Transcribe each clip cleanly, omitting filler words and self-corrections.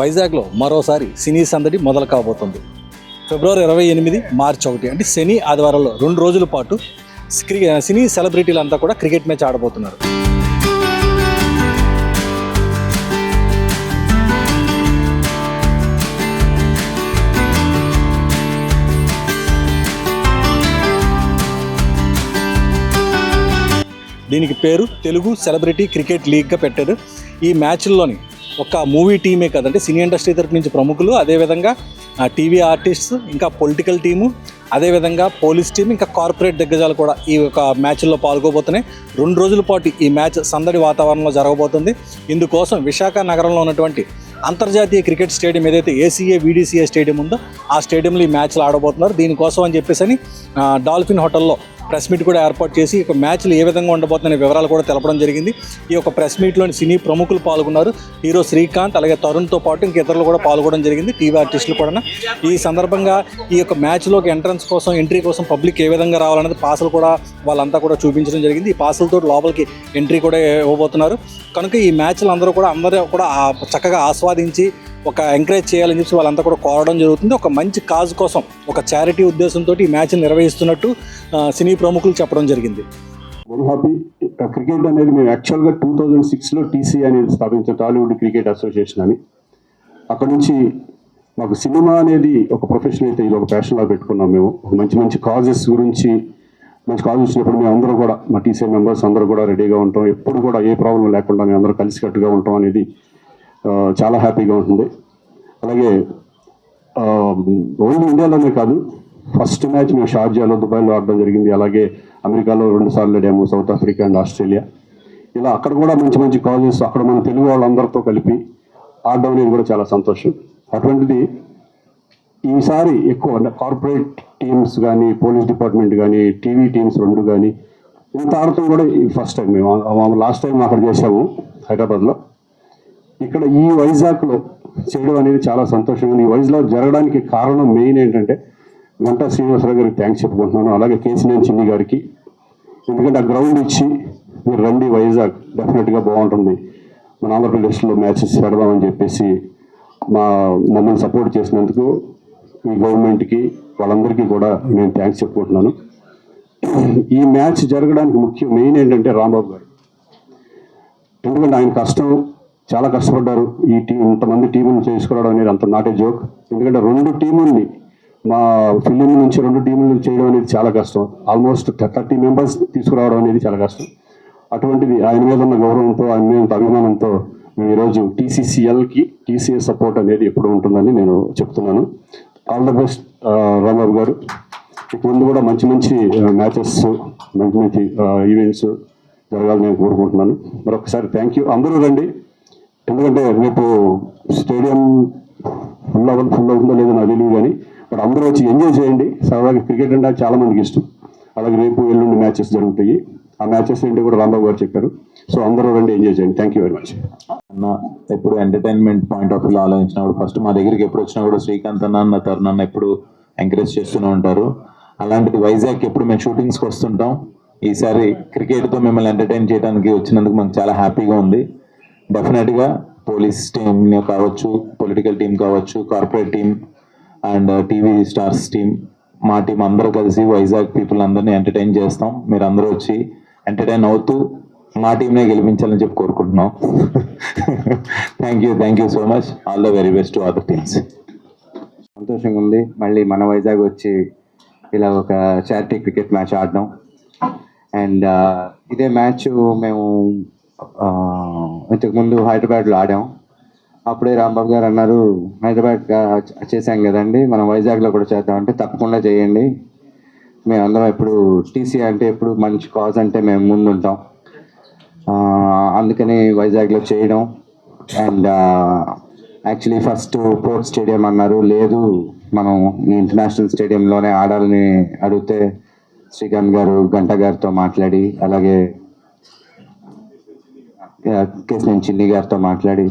వైజాగ్లో మరోసారి సినీ సందడి మొదలు కాబోతుంది. ఫిబ్రవరి 28, మార్చి 1 అంటే శని ఆదివారంలో 2 రోజుల పాటు సినీ సెలబ్రిటీలంతా కూడా క్రికెట్ మ్యాచ్ ఆడబోతున్నారు. దీనికి పేరు తెలుగు సెలబ్రిటీ క్రికెట్ లీగ్గా పెట్టారు. ఈ మ్యాచ్ల్లోని ఒక మూవీ టీమే కదంటే సినీ ఇండస్ట్రీ తరపు నుంచి ప్రముఖులు, అదేవిధంగా టీవీ ఆర్టిస్ట్స్, ఇంకా పొలిటికల్ టీము, అదేవిధంగా పోలీస్ టీం, ఇంకా కార్పొరేట్ దిగ్గజాలు కూడా ఈ యొక్క మ్యాచ్ల్లో పాల్గొబోతున్నాయి. 2 రోజుల పాటు ఈ మ్యాచ్ సందడి వాతావరణంలో జరగబోతుంది. ఇందుకోసం విశాఖ నగరంలో ఉన్నటువంటి అంతర్జాతీయ క్రికెట్ స్టేడియం ఏదైతే ఏసీఏ వీడీసీఏ స్టేడియం ఉందో ఆ స్టేడియంలో ఈ మ్యాచ్లు ఆడబోతున్నారు. దీనికోసం అని చెప్పేసి డాల్ఫిన్ హోటల్లో ప్రెస్ మీట్ కూడా ఏర్పాటు చేసి ఈ మ్యాచ్లు ఏ విధంగా ఉండబోతున్న వివరాలు కూడా తెలపడం జరిగింది. ఈ యొక్క ప్రెస్ మీట్లోని సినీ ప్రముఖులు పాల్గొన్నారు. హీరో శ్రీకాంత్ అలాగే తరుణ్తో పాటు ఇంక ఇతరులు కూడా పాల్గొనడం జరిగింది, టీవీ ఆర్టిస్టులు కూడా. ఈ సందర్భంగా ఈ యొక్క మ్యాచ్లోకి ఎంట్రీ కోసం పబ్లిక్ ఏ విధంగా రావాలనేది పాసులు కూడా వాళ్ళంతా కూడా చూపించడం జరిగింది. ఈ పాసులతో లోపలికి ఎంట్రీ కూడా ఇవ్వబోతున్నారు. కనుక ఈ మ్యాచ్లు అందరూ కూడా చక్కగా ఆస్వాదించి ఒక ఎంకరేజ్ చేయాలని చెప్పి వాళ్ళంతా కూడా కోరడం జరుగుతుంది. ఒక మంచి కాజ్ కోసం, ఒక చారిటీ ఉద్దేశంతో ఈ మ్యాచ్ని నిర్వహిస్తున్నట్టు సినీ ప్రముఖులు చెప్పడం జరిగింది. Very happy. క్రికెట్ అనేది మేము యాక్చువల్గా 2006లో టీసీ అనేది స్థాపించాం, టాలీవుడ్ క్రికెట్ అసోసియేషన్ అని. అక్కడ నుంచి మాకు సినిమా అనేది ఒక ప్రొఫెషన్ అయితే ఇది ఒక ప్యాషన్లా పెట్టుకున్నాం. మేము ఒక మంచి కాజెస్ గురించి మంచి కాజ్ వచ్చినప్పుడు మేము అందరూ కూడా మా టీసీ మెంబర్స్ అందరూ కూడా రెడీగా ఉంటాం. ఎప్పుడు కూడా ఏ ప్రాబ్లం లేకుండా మేము అందరూ కలిసికట్టుగా ఉంటాం అనేది చాలా హ్యాపీగా ఉంటుంది. అలాగే ఓన్లీ ఇండియాలోనే కాదు, ఫస్ట్ మ్యాచ్ మేము షార్జాలో, దుబాయ్లో ఆడడం జరిగింది. అలాగే అమెరికాలో 2 సార్లు ఆడాము, సౌత్ ఆఫ్రికా అండ్ ఆస్ట్రేలియా. ఇలా అక్కడ కూడా మంచి కాజెస్ అక్కడ మన తెలుగు వాళ్ళందరితో కలిపి ఆడడం అనేది కూడా చాలా సంతోషం. అటువంటిది ఈసారి ఎక్కువ అంటే కార్పొరేట్ టీమ్స్ కానీ, పోలీస్ డిపార్ట్మెంట్ కానీ, టీవీ టీమ్స్ 2 కానీ ఇంత ఆడటం కూడా ఫస్ట్ టైం. మేము లాస్ట్ టైం అక్కడ చేసాము హైదరాబాద్లో. ఇక్కడ ఈ వైజాగ్లో చేయడం అనేది చాలా సంతోషంగా. ఈ వైజాగ్ జరగడానికి కారణం మెయిన్ ఏంటంటే గంటా శ్రీనివాసరావు గారికి థ్యాంక్స్ చెప్పుకుంటున్నాను. అలాగే కేసీనేని చిన్ని గారికి. ఎందుకంటే ఆ గ్రౌండ్ ఇచ్చి మీరు రండి వైజాగ్ డెఫినెట్గా బాగుంటుంది, మన ఆంధ్రప్రదేశ్లో మ్యాచెస్ పెడదామని చెప్పేసి మమ్మల్ని సపోర్ట్ చేసినందుకు ఈ గవర్నమెంట్కి వాళ్ళందరికీ కూడా నేను థ్యాంక్స్ చెప్పుకుంటున్నాను. ఈ మ్యాచ్ జరగడానికి మెయిన్ ఏంటంటే రాంబాబు గారు. ఎందుకంటే ఆయన చాలా కష్టపడ్డారు. ఈ ఇంతమంది టీములను చేసుకురావడం అనేది అంత నాట్ ఏ జోక్. ఎందుకంటే 2 టీముల్ని మా ఫిలిం నుంచి 2 టీములు చేయడం అనేది చాలా కష్టం. ఆల్మోస్ట్ 30 మెంబర్స్ తీసుకురావడం అనేది చాలా కష్టం. అటువంటిది ఆయన మీద ఉన్న గౌరవంతో, ఆయన మీద అభిమానంతో మేము ఈరోజు టీసీసీఎల్కి టీసీఎస్ సపోర్ట్ అనేది ఎప్పుడు ఉంటుందని నేను చెప్తున్నాను. ఆల్ ద బెస్ట్ రాంబాబు గారు. ఇక ముందు కూడా మంచి మ్యాచెస్, మంచి ఈవెంట్స్ జరగాలని నేను కోరుకుంటున్నాను. మరొకసారి థ్యాంక్ యూ. అందరూ రండి. ఎందుకంటే రేపు స్టేడియం ఫుల్ అవుతుందో లేదో నాకు తెలియదు, కానీ బట్ అందరూ వచ్చి ఎంజాయ్ చేయండి. సరదాగా క్రికెట్ అంటే చాలా మందికి ఇష్టం. అలాగే రేపు ఎల్లుండి మ్యాచెస్ జరుగుతాయి. ఆ మ్యాచెస్ ఏంటి కూడా రాంబాబు గారు చెప్పారు. సో అందరూ రండి, ఎంజాయ్ చేయండి. Thank you very much. అన్న ఎప్పుడు ఎంటర్టైన్మెంట్ పాయింట్ ఆఫ్ వ్యూలో ఆలోచించినప్పుడు ఫస్ట్ మా దగ్గరికి ఎప్పుడు వచ్చినా కూడా శ్రీకాంత్ అన్న, తరుణ్ అన్న ఎప్పుడు ఎంకరేజ్ చేస్తూనే ఉంటారు. అలాంటిది వైజాగ్ ఎప్పుడు మేము షూటింగ్స్కి వస్తుంటాం. ఈసారి క్రికెట్తో మిమ్మల్ని ఎంటర్టైన్ చేయడానికి వచ్చినందుకు మాకు చాలా హ్యాపీగా ఉంది. డెఫినెట్గా పోలీస్ టీమ్ కావచ్చు, పొలిటికల్ టీం కావచ్చు, corporate team and TV stars team, మా టీం అందరూ కలిసి వైజాగ్ పీపుల్ అందరినీ ఎంటర్టైన్ చేస్తాం. మీరు అందరూ వచ్చి ఎంటర్టైన్ అవుతూ మా టీంనే గెలిపించాలని చెప్పి కోరుకుంటున్నాం. Thank you so much. All the very best to other teams. సంతోషంగా ఉంది మళ్ళీ మన వైజాగ్ వచ్చి ఇలా ఒక చారిటీ క్రికెట్ మ్యాచ్ ఆడడం. అండ్ ఇదే మ్యాచ్ మేము ఇంతకుముందు హైదరాబాద్లో ఆడాం. అప్పుడే రాంబాబు గారు అన్నారు, హైదరాబాద్ చేశాం కదండి, మనం వైజాగ్లో కూడా చేద్దామంటే తప్పకుండా చేయండి. మేమందరం ఎప్పుడు టీసీ అంటే ఎప్పుడు మంచి కాజ్ అంటే మేము ముందుంటాం. అందుకని వైజాగ్లో చేయడం. And actually first port stadium అన్నారు, లేదు మనం ఈ ఇంటర్నేషనల్ స్టేడియంలోనే ఆడాలని అడిగితే శ్రీకాంత్ గారు గంటా గారితో మాట్లాడి, అలాగే కేసీనేని చిన్ని గారితో మాట్లాడి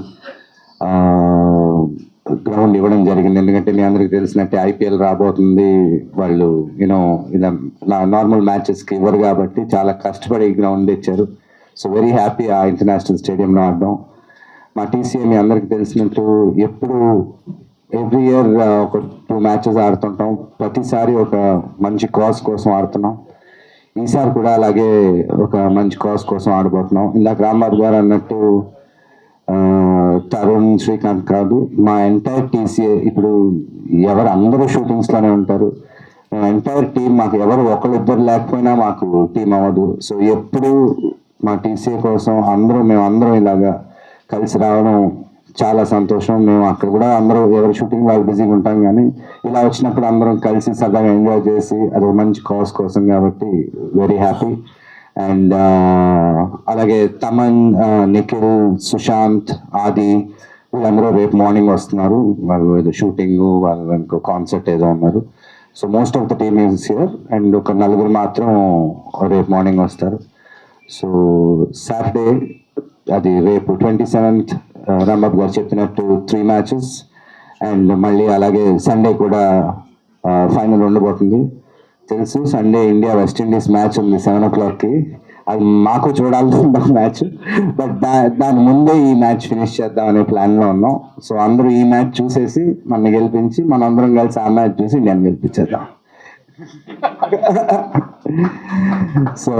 గ్రౌండ్ ఇవ్వడం జరిగింది. ఎందుకంటే మీ అందరికీ తెలిసినట్టే ఐపీఎల్ రాబోతుంది, వాళ్ళు ఇలా నార్మల్ మ్యాచెస్కి ఇవ్వరు కాబట్టి చాలా కష్టపడి గ్రౌండ్ ఇచ్చారు. సో వెరీ హ్యాపీ ఆ ఇంటర్నేషనల్ స్టేడియంలో ఆడడం. మా టీసీఏ మీ అందరికి తెలిసినట్టు ఎప్పుడు ఎవ్రీ ఇయర్ ఒక 2 మ్యాచెస్ ఆడుతుంటాం. ప్రతిసారి ఒక మంచి కాజ్ కోసం ఆడుతున్నాం. ఈసారి కూడా అలాగే ఒక మంచి కాజ్ కోసం ఆడబోతున్నాం. ఇందాక రాంబాబు గారు అన్నట్టు తరుణ్, శ్రీకాంత్ కాదు, మా ఎంటైర్ టీసీఏ ఇప్పుడు అందరూ షూటింగ్స్లోనే ఉంటారు. ఎంటైర్ టీం, మాకు ఎవరు ఒకరిద్దరు లేకపోయినా మాకు టీం అవ్వదు. సో ఎప్పుడు మా టీసీఏ కోసం మేమందరం ఇలాగా కలిసి రావడం చాలా సంతోషం. మేము అక్కడ కూడా అందరూ ఎవరి షూటింగ్ వాళ్ళు బిజీగా ఉంటాం, కానీ ఇలా వచ్చినప్పుడు అందరం కలిసి సరదాగా ఎంజాయ్ చేసి అది ఒక మంచి కాజ్ కోసం కాబట్టి వెరీ హ్యాపీ. అండ్ అలాగే తమన్, నిఖిల్, సుశాంత్, ఆది వీళ్ళందరూ రేపు మార్నింగ్ వస్తున్నారు. వాళ్ళు ఏదో షూటింగ్, వాళ్ళు ఇంకో కాన్సర్ట్ ఏదో ఉన్నారు. So most of the team is here and ఒక 4 మాత్రం రేపు మార్నింగ్ వస్తారు. సో సాటర్డే, అది రేపు 27th రాంబాబు గారు చెప్పినట్టు 3 మ్యాచెస్ అండ్ మళ్ళీ అలాగే సండే కూడా ఫైనల్ ఉండబోతుంది. తెలుసు సండే ఇండియా వెస్టిండీస్ మ్యాచ్ ఉంది 7 o'clockకి. అది మాకు చూడాల్సిన మ్యాచ్, బట్ దాని ముందే ఈ మ్యాచ్ ఫినిష్ చేద్దాం అనే ప్లాన్లో ఉన్నాం. సో అందరూ ఈ మ్యాచ్ చూసేసి మన గెలిపించి మనందరం కలిసి ఆ మ్యాచ్ చూసి ఇండియాని గెలిపించేద్దాం. సో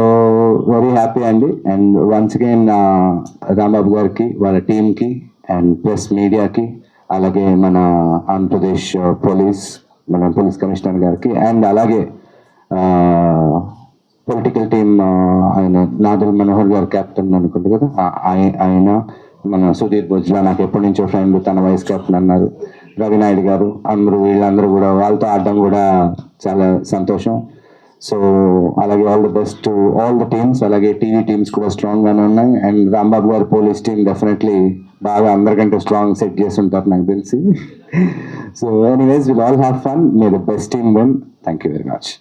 వెరీ హ్యాపీ అండి. అండ్ వన్స్ అగైన్ రాంబాబు గారికి, వాళ్ళ టీంకి అండ్ ప్రెస్ మీడియాకి, అలాగే మన ఆంధ్రప్రదేశ్ మన పోలీస్ కమిషనర్ గారికి అండ్ అలాగే పొలిటికల్ టీమ్ ఆయన నాదల్ మనోహర్ గారు క్యాప్టెన్ అనుకుంటు కదా, ఆయన మన సుధీర్ బొజ్లా నాకు ఎప్పటి నుంచో ఫ్రెండ్, తన వైస్ కెప్టెన్ అన్నారు, రవినాయుడు గారు, వీళ్ళందరూ కూడా వాళ్ళతో ఆడడం కూడా చాలా సంతోషం. సో అలాగే all the best to all the teams. అలాగే టీవీ టీమ్స్ కూడా స్ట్రాంగ్గానే ఉన్నాయి. అండ్ రాంబాబు గారు పోలీస్ టీమ్ డెఫినెట్లీ బాగా అందరికంటే స్ట్రాంగ్ సెట్ చేసి ఉంటారు నాకు తెలిసి. So anyways will all have fun. May the best team win. Thank you very much.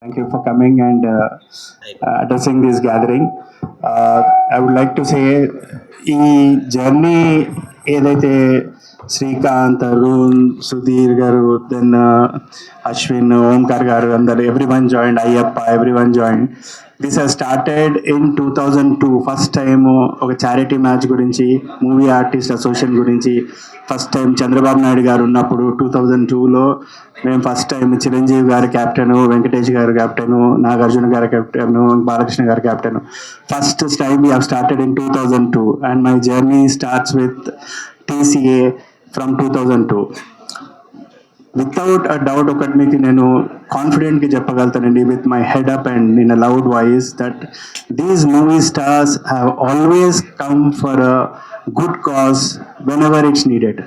Thank you for coming and addressing this gathering. I would like to say, ఈ journey ఏదైతే శ్రీకాంత్, అరుణ్, సుధీర్ గారు, then Ashwin, Omkar గారు, అందరు everyone join, Ayyappa, everyone join. This has started in 2002. First time ఒక charity match గురించి, movie artist association గురించి first time Chandrababu Naidu గారు ఉన్నప్పుడు 2002లో మేము ఫస్ట్ టైం చిరంజీవి గారు క్యాప్టెను, వెంకటేష్ గారు క్యాప్టెను, నాగార్జున గారు క్యాప్టెను, బాలకృష్ణ గారు captain. First time we have started in 2002 and my journey starts with TCA from 2002. Without a doubt ఒకటి మీకు నేను కాన్ఫిడెంట్గా చెప్పగలుగుతానండి, with my head up and in a loud voice, that these movie stars have always come for a good cause whenever it's needed.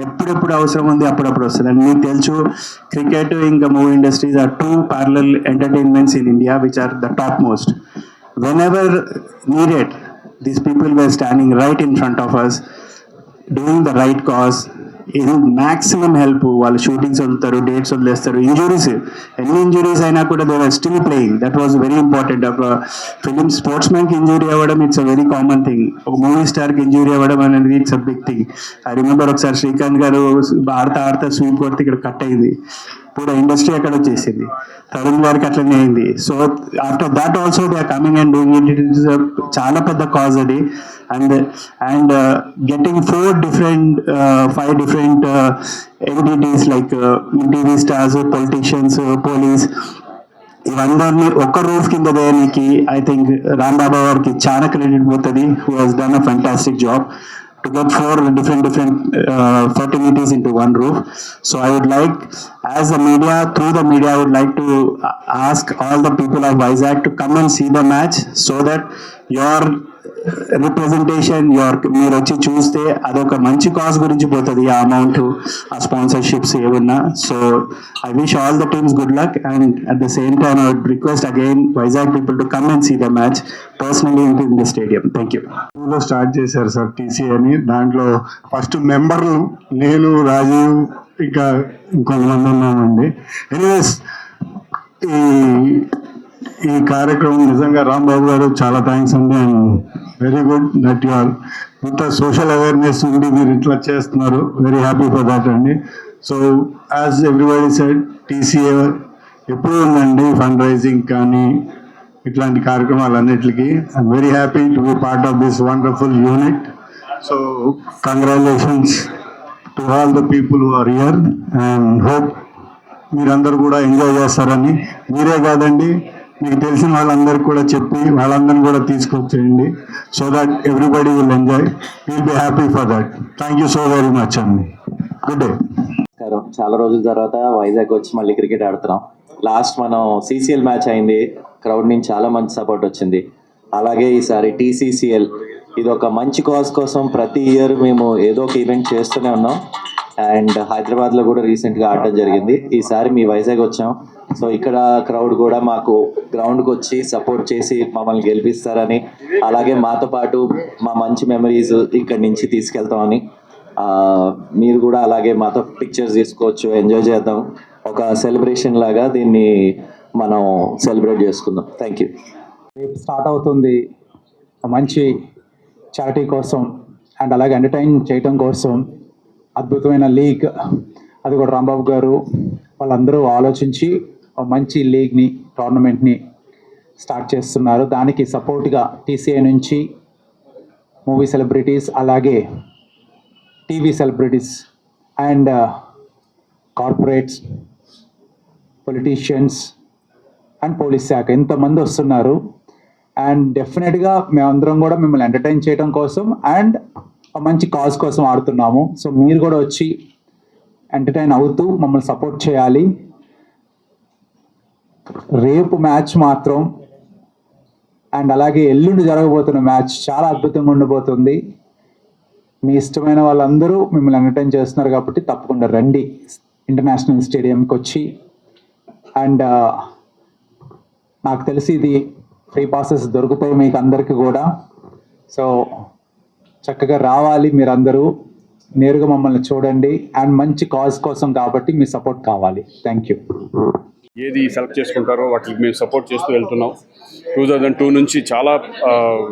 ఎప్పుడెప్పుడు అవసరం ఉంది అప్పుడప్పుడు వస్తుంది. అండ్ మీకు తెలుసు, క్రికెట్ ఇంకా movie industries are 2 parallel entertainments in India which are the topmost. Whenever needed, these people were standing right in front of us doing the right cause. ఇది maximum help. వాళ్ళు షూటింగ్స్ వదులుతారు, dates వదిలేస్తారు, injuries, ఎన్ని injuries అయినా కూడా they are still playing. That was very important. Film sports మ్యాన్కి injury అవ్వడం it's a very common thing. ఒక మూవీ స్టార్కి ఇంజురీ అవ్వడం అనేది it's a big thing. I remember ఒకసారి శ్రీకాంత్ గారు ఆడతా స్వీప్ కొడితే ఇక్కడ కట్ అయింది, పూరా ఇండస్ట్రీ అక్కడ వచ్చేసింది. తరుణ్ గారికి అట్లనే అయింది. So after that also they are coming and doing it. It is చాలా పెద్ద కాజ్ అది. And getting 5 different entities like TV stars, politicians, police, ఇవందరినీ ఒక్క రూఫ్ కింద దేనికి ఐ థింక్ రాంబాబు గారికి చాలా క్రెడిట్ పోతుంది. Who has done a fantastic job to get 4 different fraternities into one roof. So I would like, as the media, through the media, I would like to ask all the people of Vizag to come and see the match so that your representation, మీరు వచ్చి చూస్తే అదొక మంచి cause గురించి పోతుంది, ఆ amount, ఆ sponsorships ఏమన్నా. So I wish all the teams good luck and at the same time I would request again Vizag people to come and see the match personally in the stadium. Thank you. Start చేశారు sir TCA అని. దాంట్లో first మెంబర్లు నేను, రాజీవ్, ఇంకా ఇంకొంతమంది ఉన్నామండి. Anyways ఈ కార్యక్రమం నిజంగా రాంబాబు గారు చాలా థ్యాంక్స్ అండి. And very good that you are ఇంత సోషల్ అవేర్నెస్ ఉండి మీరు ఇట్లా చేస్తున్నారు. వెరీ హ్యాపీ ఫర్ దాట్ అండి. So as everybody said, TCA ఎప్పుడు ఉందండి ఫండ్ రైజింగ్ కానీ ఇట్లాంటి కార్యక్రమాలన్నిటికీ. I'm very happy to be part of this wonderful unit. So congratulations to all the people who are here and hope మీరందరూ కూడా enjoy చేస్తారని. మీరే కాదండి, మీకు తెలిసిన వాళ్ళందరికీ కూడా చెప్పి వాళ్ళందరినీ కూడా తీసుకొచ్చేయండి. So that everybody will enjoy, will be happy for that. Thank you so very much అండి. Good day. నమస్కారం. చాలా రోజుల తర్వాత వైజాగ్ వచ్చి మళ్ళీ క్రికెట్ ఆడుతున్నాం. లాస్ట్ మనం సిసిఎల్ మ్యాచ్ అయింది, క్రౌడ్ నుంచి చాలా మంచి సపోర్ట్ వచ్చింది. అలాగే ఈసారి టీసీసీఎల్, ఇది ఒక మంచి కాజ్ కోసం ప్రతి ఇయర్ మేము ఏదో ఒక ఈవెంట్ చేస్తూనే ఉన్నాం. అండ్ హైదరాబాద్లో కూడా రీసెంట్గా ఆడటం జరిగింది. ఈసారి మీ వైజాగ్ వచ్చాం. సో ఇక్కడ క్రౌడ్ కూడా మాకు గ్రౌండ్కి వచ్చి సపోర్ట్ చేసి మమ్మల్ని గెలిపిస్తారని, అలాగే మాతో పాటు మా మంచి మెమరీస్ ఇక్కడి నుంచి తీసుకెళ్తామని, మీరు కూడా అలాగే మాతో పిక్చర్స్ తీసుకోవచ్చు, ఎంజాయ్ చేద్దాం. ఒక సెలబ్రేషన్ లాగా దీన్ని మనం సెలబ్రేట్ చేసుకుందాం. Thank you. రేపు స్టార్ట్ అవుతుంది మంచి చారిటీ కోసం అండ్ అలాగే ఎంటర్టైన్ చేయటం కోసం అద్భుతమైన లీగ్. అది కూడా రాంబాబు గారు వాళ్ళందరూ ఆలోచించి ఒక మంచి లీగ్ని, టోర్నమెంట్ని స్టార్ట్ చేస్తున్నారు. దానికి సపోర్ట్గా టీసీఐ నుంచి మూవీ సెలబ్రిటీస్, అలాగే TV celebrities and corporates, politicians and police శాఖ ఇంతమంది వస్తున్నారు. అండ్ డెఫినెట్గా మేమందరం కూడా మిమ్మల్ని ఎంటర్టైన్ చేయడం కోసం అండ్ మంచి కాజ్ కోసం ఆడుతున్నాము. సో మీరు కూడా వచ్చి ఎంటర్టైన్ అవుతూ మమ్మల్ని సపోర్ట్ చేయాలి. రేపు మ్యాచ్ మాత్రం అండ్ అలాగే ఎల్లుండి జరగబోతున్న మ్యాచ్ చాలా అద్భుతంగా ఉండబోతుంది. మీ ఇష్టమైన వాళ్ళందరూ మిమ్మల్ని ఎంటర్టైన్ చేస్తున్నారు కాబట్టి తప్పకుండా రండి ఇంటర్నేషనల్ స్టేడియంకి వచ్చి. అండ్ నాకు తెలిసి ఇది ఫ్రీ పాసెస్ దొరుకుతాయి మీకు అందరికీ కూడా. సో చక్కగా రావాలి, మీరందరూ నేరుగా మమ్మల్ని చూడండి. అండ్ మంచి కాజ్ కోసం కాబట్టి మీ సపోర్ట్ కావాలి. Thank you. ఏది సెలెక్ట్ చేసుకుంటారో వాటికి మేము సపోర్ట్ చేస్తూ వెళ్తున్నాం. 2002 నుంచి చాలా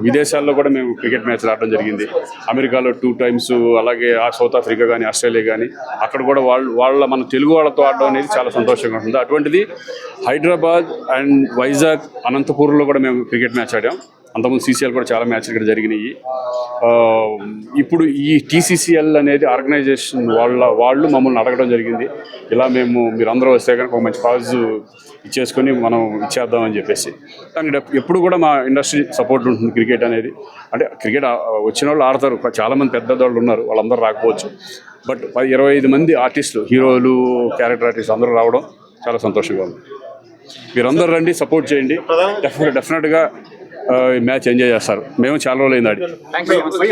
విదేశాల్లో కూడా మేము క్రికెట్ మ్యాచ్ ఆడడం జరిగింది. అమెరికాలో 2 times, అలాగే సౌత్ ఆఫ్రికా కానీ ఆస్ట్రేలియా కానీ, అక్కడ కూడా వాళ్ళ మన తెలుగు వాళ్ళతో ఆడడం అనేది చాలా సంతోషంగా ఉంటుంది. అటువంటిది హైదరాబాద్ అండ్ వైజాగ్, అనంతపూర్లో కూడా మేము క్రికెట్ మ్యాచ్ ఆడాం. అంతకుముందు సీసీఎల్ కూడా చాలా మ్యాచ్లు ఇక్కడ జరిగినాయి. ఇప్పుడు ఈ టీసీసీఎల్ అనేది ఆర్గనైజేషన్ వాళ్ళు మమ్మల్ని అడగడం జరిగింది, ఇలా మీరందరూ వస్తే కనుక ఒక మంచి కాజ్ ఇచ్చేసుకొని మనం ఇచ్చేద్దామని చెప్పేసి. దానికి ఎప్పుడు కూడా మా ఇండస్ట్రీ సపోర్ట్ ఉంటుంది. క్రికెట్ అనేది అంటే క్రికెట్ వచ్చిన వాళ్ళు ఆడతారు, చాలామంది పెద్దవాళ్ళు ఉన్నారు, వాళ్ళందరూ రాకపోవచ్చు. బట్ 25 మంది ఆర్టిస్టులు, హీరోలు, క్యారెక్టర్ ఆర్టిస్టులు అందరూ రావడం చాలా సంతోషంగా ఉంది. మీరందరూ రండి, సపోర్ట్ చేయండి. డెఫినెట్గా మ్యాచ్ ఎంజాయ్ చేస్తారు. మేము చాలా రోజులు అయింది ఆడి.